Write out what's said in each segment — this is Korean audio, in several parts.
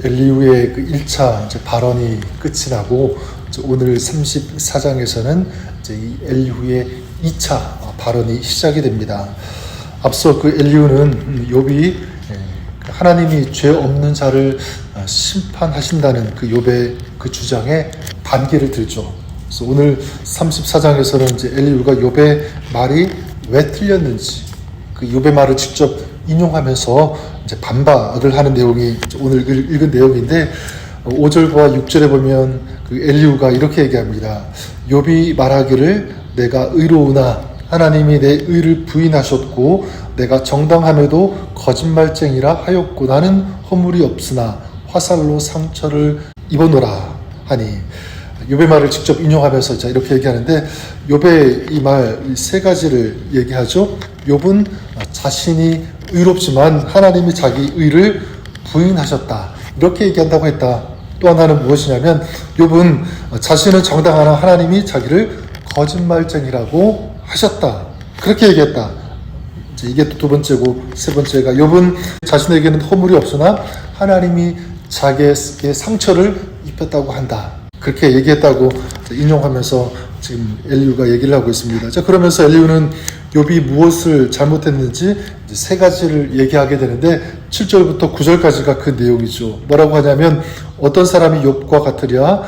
엘리후의 그 1차 발언이 끝이 나고 오늘 34장에서는 이 엘리후의 2차 발언이 시작이 됩니다. 앞서 그 엘리후는 욥이 하나님이 죄 없는 자를 심판하신다는 그 욥의 그 주장에 반기를 들죠. 그래서 오늘 34장에서는 이제 엘리후가 욥의 말이 왜 틀렸는지 그 욥의 말을 직접 인용하면서 이제 반박을 하는 내용이 오늘 읽은 내용인데 5절과 6절에 보면 그 엘리후가 이렇게 얘기합니다. 욥이 말하기를 내가 의로우나 하나님이 내 의를 부인하셨고 내가 정당함에도 거짓말쟁이라 하였고 나는 허물이 없으나 화살로 상처를 입어노라 하니 욥의 말을 직접 인용하면서 이렇게 얘기하는데 욥의 이 말 세 가지를 얘기하죠. 욥은 자신이 의롭지만 하나님이 자기 의를 부인하셨다 이렇게 얘기한다고 했다. 또 하나는 무엇이냐면 욥은 자신은 정당하나 하나님이 자기를 거짓말쟁이라고 하셨다 그렇게 얘기했다. 이게 또 두 번째고 세 번째가 욥은 자신에게는 허물이 없으나 하나님이 자기에게 상처를 입혔다고 한다 그렇게 얘기했다고 인용하면서 지금 엘리후가 얘기를 하고 있습니다. 자, 그러면서 엘리후는 욥이 무엇을 잘못했는지 세 가지를 얘기하게 되는데 7절부터 9절까지가 그 내용이죠. 뭐라고 하냐면 어떤 사람이 욥과 같으랴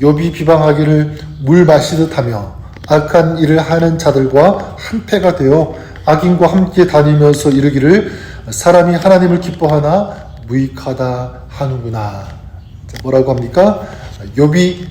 욥이 비방하기를 물 마시듯 하며 악한 일을 하는 자들과 한패가 되어 악인과 함께 다니면서 이르기를 사람이 하나님을 기뻐하나 무익하다 하는구나. 뭐라고 합니까? 욥이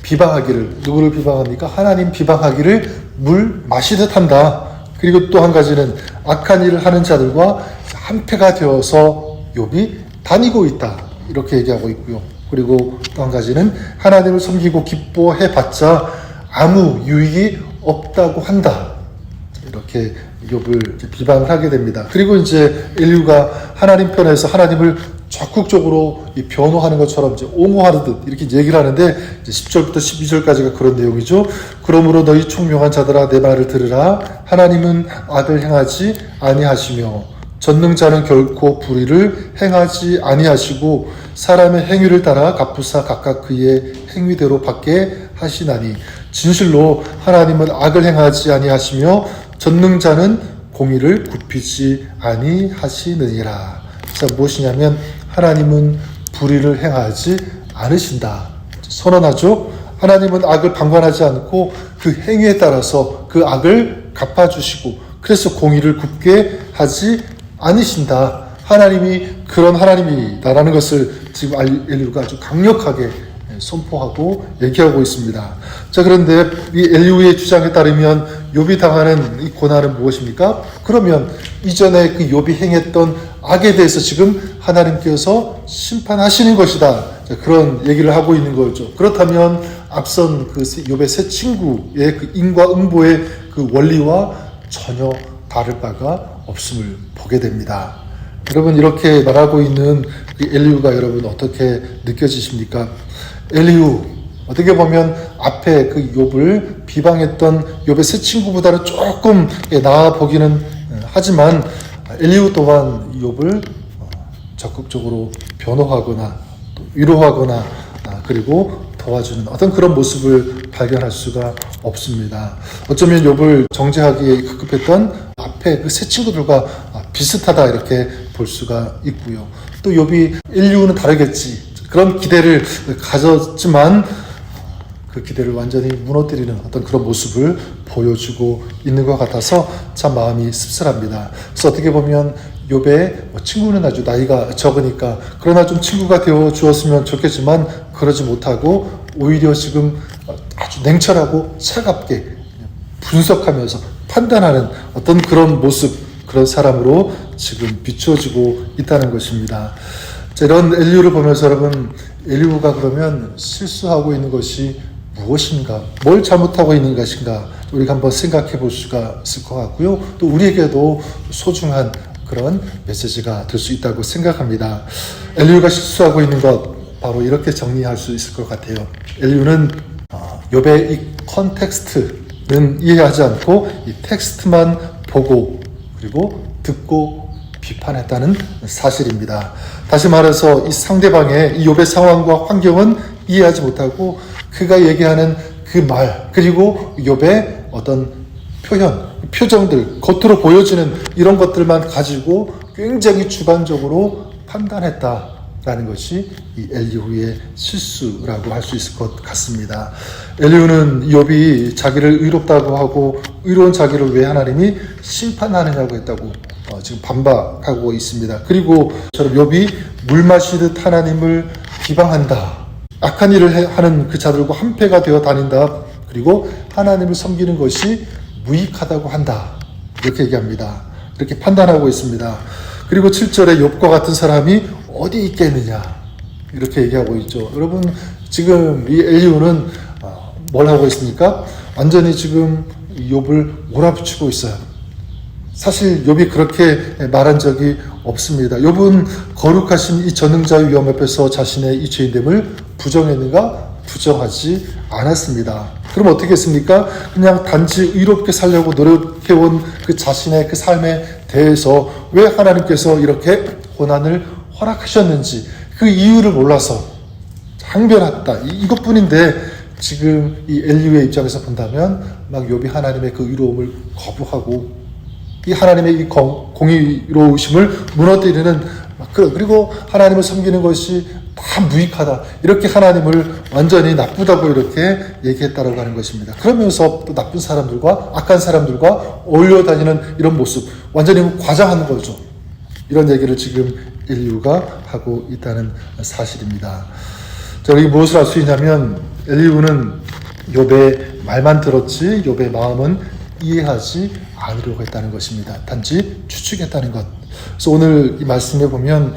비방하기를 누구를 비방합니까? 하나님 비방하기를 물 마시듯 한다. 그리고 또 한 가지는 악한 일을 하는 자들과 한패가 되어서 욥이 다니고 있다. 이렇게 얘기하고 있고요. 그리고 또 한 가지는 하나님을 섬기고 기뻐해봤자 아무 유익이 없다고 한다. 이렇게 욥을 비방을 하게 됩니다. 그리고 이제 엘리후가 하나님 편에서 하나님을 적극적으로 변호하는 것처럼 이제 옹호하듯 이렇게 얘기를 하는데 10절부터 12절까지가 그런 내용이죠. 그러므로 너희 총명한 자들아 내 말을 들으라. 하나님은 악을 행하지 아니하시며 전능자는 결코 불의를 행하지 아니하시고 사람의 행위를 따라 갚으사 각각 그의 행위대로 받게 하시나니 진실로 하나님은 악을 행하지 아니하시며 전능자는 공의를 굽히지 아니하시느니라. 자, 무엇이냐면 하나님은 불의를 행하지 않으신다. 선언하죠. 하나님은 악을 방관하지 않고 그 행위에 따라서 그 악을 갚아주시고 그래서 공의를 굽게 하지 않으신다. 하나님이 그런 하나님이다라는 것을 지금 엘리후가 아주 강력하게 선포하고 얘기하고 있습니다. 자, 그런데 이 엘리후의 주장에 따르면 욥이 당하는 이 고난은 무엇입니까? 그러면 이전에 그 욥이 행했던 악에 대해서 지금 하나님께서 심판하시는 것이다. 자, 그런 얘기를 하고 있는 거죠. 그렇다면 앞선 그 욥의 세 친구의 그 인과응보의 그 원리와 전혀 다를 바가 없음을 보게 됩니다. 여러분 이렇게 말하고 있는 그 엘리후가 여러분 어떻게 느껴지십니까? 엘리후 어떻게 보면 앞에 그 욥을 비방했던 욥의 세 친구보다는 조금 나아 보기는 하지만 엘리후 또한 욥을 적극적으로 변호하거나 또 위로하거나 그리고 도와주는 어떤 그런 모습을 발견할 수가 없습니다. 어쩌면 욥을 정죄하기에 급급했던 앞에 그 세 친구들과 비슷하다 이렇게 볼 수가 있고요. 또 욥이 엘리후는 다르겠지 그런 기대를 가졌지만 그 기대를 완전히 무너뜨리는 어떤 그런 모습을 보여주고 있는 것 같아서 참 마음이 씁쓸합니다. 그래서 어떻게 보면 욥의 친구는 아주 나이가 적으니까 그러나 좀 친구가 되어 주었으면 좋겠지만 그러지 못하고 오히려 지금 아주 냉철하고 차갑게 분석하면서 판단하는 어떤 그런 모습 그런 사람으로 지금 비춰지고 있다는 것입니다. 자, 이런 엘리후를 보면서 여러분 엘리후가 그러면 실수하고 있는 것이 무엇인가? 뭘 잘못하고 있는 것인가? 우리가 한번 생각해 볼 수가 있을 것 같고요. 또 우리에게도 소중한 그런 메시지가 될 수 있다고 생각합니다. 엘리후가 실수하고 있는 것 바로 이렇게 정리할 수 있을 것 같아요. 엘리후는 욥의 이 컨텍스트는 이해하지 않고 이 텍스트만 보고 그리고 듣고 비판했다는 사실입니다. 다시 말해서 이 상대방의 이 욥의 상황과 환경은 이해하지 못하고 그가 얘기하는 그 말 그리고 욥의 어떤 표정들 겉으로 보여지는 이런 것들만 가지고 굉장히 주관적으로 판단했다라는 것이 이 엘리후의 실수라고 할 수 있을 것 같습니다. 엘리후는 욥이 자기를 의롭다고 하고 의로운 자기를 왜 하나님이 심판하느냐고 했다고 지금 반박하고 있습니다. 그리고 저런 욥이 물 마시듯 하나님을 비방한다. 악한 일을 하는 그 자들과 한패가 되어 다닌다. 그리고 하나님을 섬기는 것이 무익하다고 한다. 이렇게 얘기합니다. 이렇게 판단하고 있습니다. 그리고 7절에 욥과 같은 사람이 어디 있겠느냐. 이렇게 얘기하고 있죠. 여러분 지금 이 엘리후는 뭘 하고 있습니까? 완전히 지금 욥을 몰아붙이고 있어요. 사실 욥이 그렇게 말한 적이 없습니다. 욥은 거룩하신 이 전능자의 위엄 앞에서 자신의 이 죄인됨을 부정했는가? 부정하지 않았습니다. 그럼 어떻게 했습니까? 그냥 단지 의롭게 살려고 노력해온 그 자신의 그 삶에 대해서 왜 하나님께서 이렇게 고난을 허락하셨는지 그 이유를 몰라서 항변했다. 이것뿐인데 지금 이 엘리후의 입장에서 본다면 막 욥이 하나님의 그 의로움을 거부하고 이 하나님의 이 공의로우심을 무너뜨리는 그리고 하나님을 섬기는 것이 다 무익하다. 이렇게 하나님을 완전히 나쁘다고 이렇게 얘기했다라고 하는 것입니다. 그러면서 또 나쁜 사람들과 악한 사람들과 어울려 다니는 이런 모습 완전히 과장하는 거죠. 이런 얘기를 지금 엘리후가 하고 있다는 사실입니다. 자, 여기 무엇을 알 수 있냐면 엘리후는 욥의 말만 들었지 욥의 마음은 이해하지 않으려고 했다는 것입니다. 단지 추측했다는 것. 그래서 오늘 이 말씀에 보면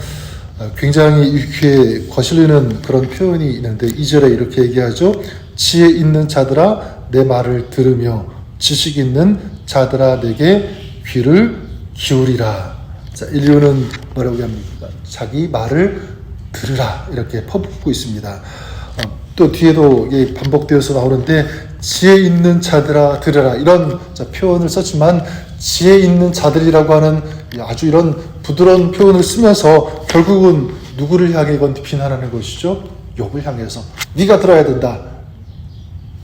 굉장히 이 귀에 거슬리는 그런 표현이 있는데 2절에 이렇게 얘기하죠. 지혜 있는 자들아 내 말을 들으며 지식 있는 자들아 내게 귀를 기울이라. 자, 엘리후는 뭐라고 합니까? 자기 말을 들으라 이렇게 퍼붓고 있습니다. 또 뒤에도 반복되어서 나오는데 지혜 있는 자들아 들으라 이런 표현을 썼지만 지혜 있는 자들이라고 하는 아주 이런 부드러운 표현을 쓰면서 결국은 누구를 향해 이건 비난하는 것이죠? 욥을 향해서 네가 들어야 된다.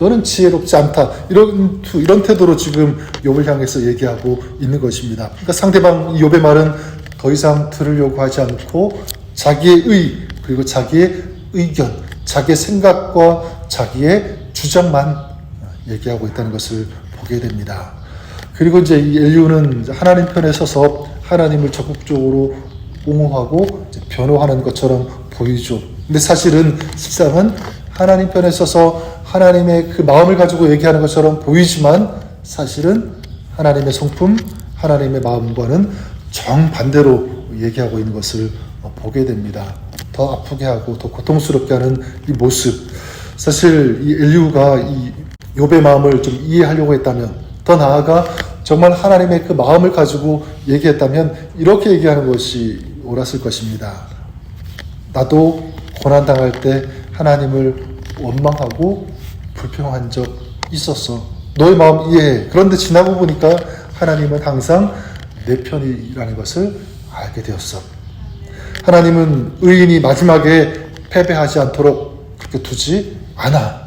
너는 지혜롭지 않다. 이런 태도로 지금 욥을 향해서 얘기하고 있는 것입니다. 그러니까 상대방 욥의 말은 더 이상 들으려고 하지 않고 자기의 의 그리고 자기의 의견 자기의 생각과 자기의 주장만 얘기하고 있다는 것을 보게 됩니다. 그리고 이제 이 엘리후는 하나님 편에 서서 하나님을 적극적으로 옹호하고 변호하는 것처럼 보이죠. 근데 사실은 실상은 하나님 편에 서서 하나님의 그 마음을 가지고 얘기하는 것처럼 보이지만 사실은 하나님의 성품, 하나님의 마음과는 정반대로 얘기하고 있는 것을 보게 됩니다. 더 아프게 하고 더 고통스럽게 하는 이 모습. 사실 이 엘리후가 이 욥의 마음을 좀 이해하려고 했다면 더 나아가 정말 하나님의 그 마음을 가지고 얘기했다면 이렇게 얘기하는 것이 옳았을 것입니다. 나도 고난당할 때 하나님을 원망하고 불평한 적 있었어. 너의 마음 이해해. 그런데 지나고 보니까 하나님은 항상 내 편이라는 것을 알게 되었어. 하나님은 의인이 마지막에 패배하지 않도록 그렇게 두지 않아.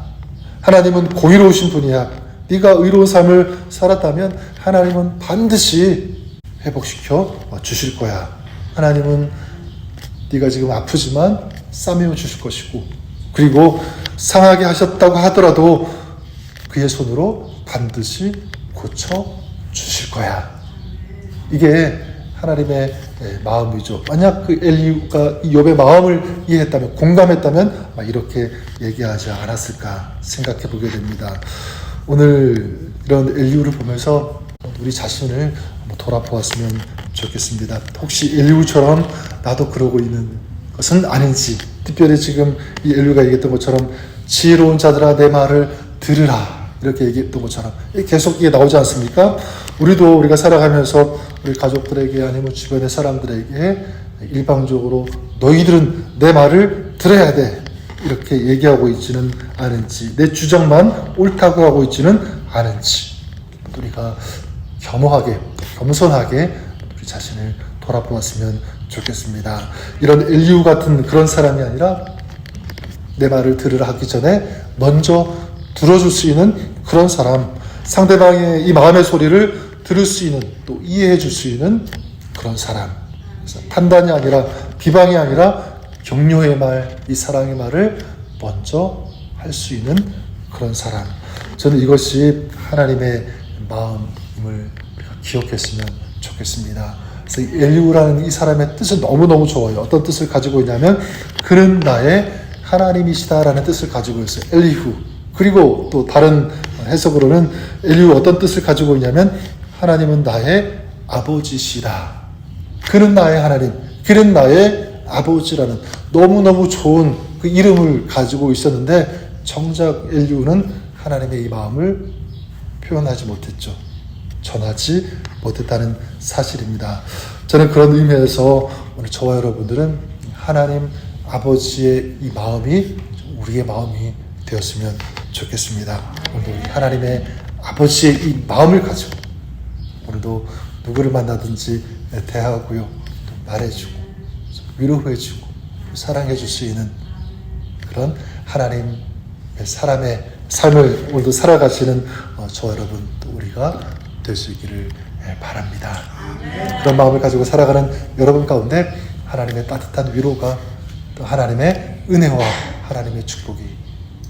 하나님은 공의로우신 분이야. 네가 의로운 삶을 살았다면 하나님은 반드시 회복시켜 주실 거야. 하나님은 네가 지금 아프지만 싸매어 주실 것이고 그리고 상하게 하셨다고 하더라도 그의 손으로 반드시 고쳐 주실 거야. 이게 하나님의 마음이죠. 만약 그 엘리후가 이 욥의 마음을 이해했다면 공감했다면 이렇게 얘기하지 않았을까 생각해 보게 됩니다. 오늘 이런 엘리후를 보면서 우리 자신을 돌아보았으면 좋겠습니다. 혹시 엘리후처럼 나도 그러고 있는 것은 아닌지, 특별히 지금 이 엘리후가 얘기했던 것처럼 지혜로운 자들아 내 말을 들으라 이렇게 얘기했던 것처럼 계속 이게 나오지 않습니까? 우리가 살아가면서 우리 가족들에게 아니면 주변의 사람들에게 일방적으로 너희들은 내 말을 들어야 돼 이렇게 얘기하고 있지는 않은지, 내 주장만 옳다고 하고 있지는 않은지 우리가 겸허하게 겸손하게 우리 자신을 돌아보았으면 좋겠습니다. 이런 엘리후 같은 그런 사람이 아니라 내 말을 들으라 하기 전에 먼저 들어줄 수 있는 그런 사람, 상대방의 이 마음의 소리를 들을 수 있는, 또 이해해 줄 수 있는 그런 사람. 그래서 판단이 아니라, 비방이 아니라 격려의 말, 이 사랑의 말을 먼저 할 수 있는 그런 사람. 저는 이것이 하나님의 마음임을 기억했으면 좋겠습니다. 그래서 엘리후라는 이 사람의 뜻은 너무너무 좋아요. 어떤 뜻을 가지고 있냐면, 그는 나의 하나님이시다라는 뜻을 가지고 있어요. 엘리후. 그리고 또 다른 해석으로는 엘리후 어떤 뜻을 가지고 있냐면, 하나님은 나의 아버지시다. 그는 나의 하나님, 그는 나의 아버지라는 너무너무 좋은 그 이름을 가지고 있었는데, 정작 엘리후는 하나님의 이 마음을 표현하지 못했죠. 전하지 못했다는 사실입니다. 저는 그런 의미에서 오늘 저와 여러분들은 하나님 아버지의 이 마음이 우리의 마음이 되었으면 좋겠습니다. 오늘도 우리 하나님의 아버지의 이 마음을 가지고 오늘도 누구를 만나든지 대하고요, 또 말해주고 위로해주고 사랑해줄 수 있는 그런 하나님의 사람의 삶을 오늘도 살아가시는 저와 여러분, 또 우리가 될 수 있기를 바랍니다. 그런 마음을 가지고 살아가는 여러분 가운데 하나님의 따뜻한 위로가, 또 하나님의 은혜와 하나님의 축복이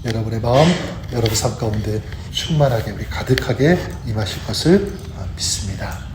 여러분의 마음, 여러분 삶 가운데 충만하게, 우리 가득하게 임하실 것을 믿습니다.